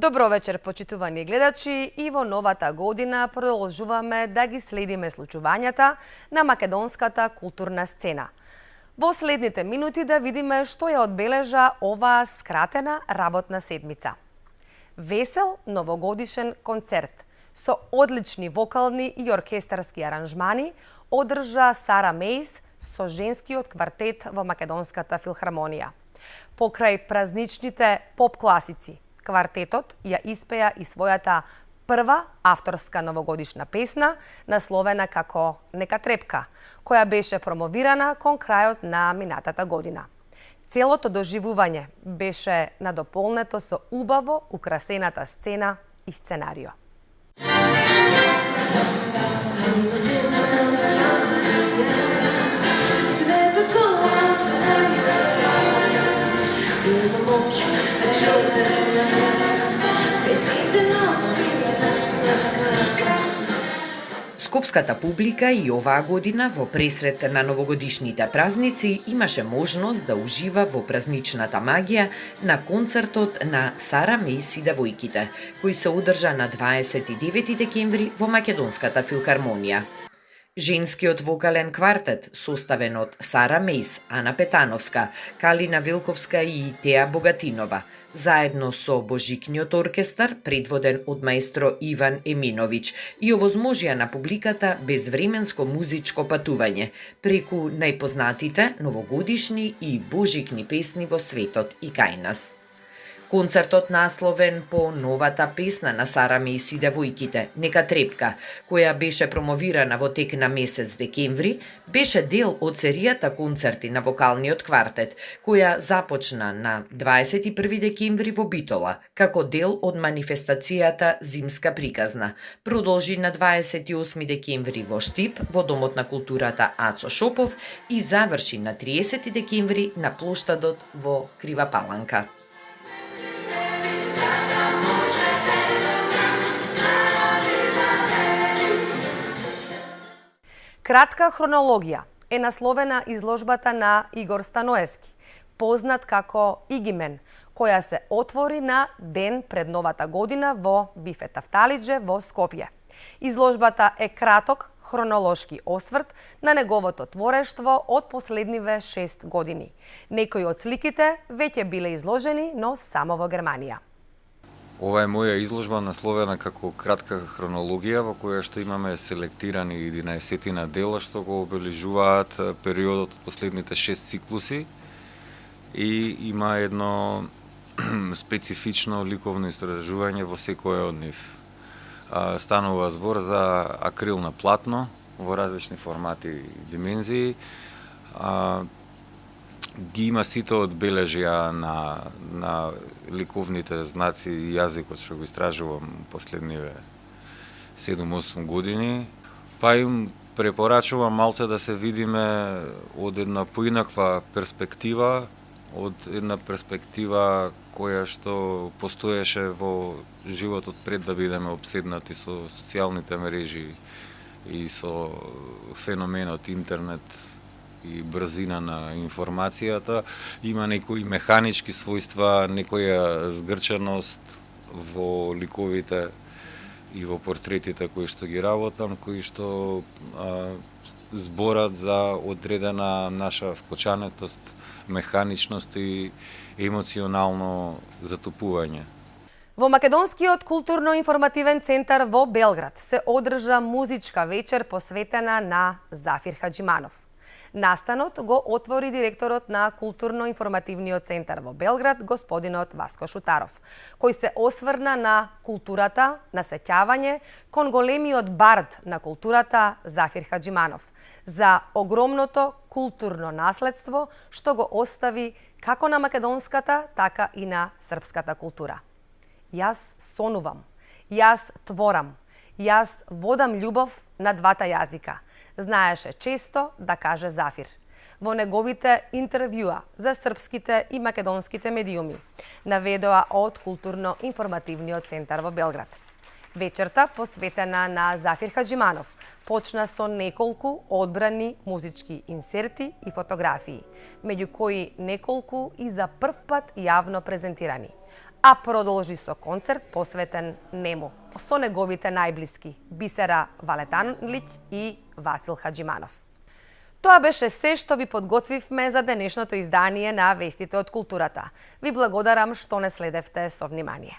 Добро вечер, почитувани гледачи, и во новата година продолжуваме да ги следиме случувањата на македонската културна сцена. Во следните минути да видиме што ја одбележа оваа скратена работна седмица. Весел новогодишен концерт со одлични вокални и оркестарски аранжмани одржа Сара Мејс со женскиот квартет во Македонската филхармонија. Покрај празничните поп-класици, квартетот ја испеа и својата прва авторска новогодишна песна, насловена како "Нека трепка", која беше промовирана кон крајот на минатата година. Целото доживување беше надополнето со убаво украсената сцена и сценарио. Светот го Скопската публика и оваа година во пресрет на новогодишните празници имаше можност да ужива во празничната магија на концертот на Сара Мејс и девојките, кој се одржа на 29 декември во Македонската филхармонија. Женскиот вокален квартет, составен од Сара Мејс, Ана Петановска, Калина Вилковска и Теа Богатинова, заедно со Божикниот оркестар, предводен од маестро Иван Еминовиќ, и овозможија на публиката безвременско музичко патување преку најпознатите новогодишни и божикни песни во светот и кај нас. Концертот насловен по новата песна на Сара Мејс и девојките, "Нека трепка", која беше промовирана во тек на месец декември, беше дел од серијата концерти на вокалниот квартет, која започна на 21 декември во Битола, како дел од манифестацијата Зимска приказна. Продолжи на 28 декември во Штип, во Домот на културата Ацо Шопов и заврши на 30 декември на плоштадот во Крива Паланка. Кратка хронологија е насловена изложбата на Игор Станоевски, познат како Игимен, која се отвори на ден пред новата година во Бифе Тафталиџе во Скопје. Изложбата е краток хронолошки осврт на неговото творештво од последниве 6 години. Некои од сликите веќе биле изложени, но само во Германија. Ова е моја изложба насловена како кратка хронологија, во која што имаме селектирани 11 дела што го обележуваат периодот од последните 6 циклуси и има едно специфично ликовно истражување во секој од нив. Станува збор за акрил на платно во различни формати и димензии. Ги има сите одбележја на ликовните знаци и јазикот што го истражувам последниве 7-8 години. Па им препорачувам малце да се видиме од една поинаква перспектива, од една перспектива која што постоеше во животот пред да бидеме обседнати со социјалните мрежи и со феноменот интернет и брзина на информацијата. Има некои механички својства, некоја згрченост во ликовите и во портретите кои што ги работам, кои што зборат за одредена наша вклучанетост, механичност и емоционално затопување. Во Македонскиот културно-информативен центар во Белград се одржа музичка вечер посветена на Зафир Хаџиманов. Настанот го отвори директорот на Културно-информативниот центар во Белград, господинот Васко Шутаров, кој се осврна на културата, на сеќавање кон големиот бард на културата Зафир Хаџиманов, за огромното културно наследство што го остави како на македонската, така и на српската култура. Јас сонувам, јас творам, јас водам љубов на двата јазика, знаеше често да каже Зафир во неговите интервјуа за српските и македонските медиуми, наведоа од Културно-информативниот центар во Белград. Вечерта, посветена на Зафир Хаџиманов, почна со неколку одбрани музички инсерти и фотографии, меѓу кои неколку и за прв пат јавно презентирани. а продолжи со концерт посветен нему, со неговите најблиски Бисера Валетанлиќ и Васил Хаџиманов. Тоа беше се што ви подготвивме за денешното издание на Вестите од културата. Ви благодарам што не следевте со внимание.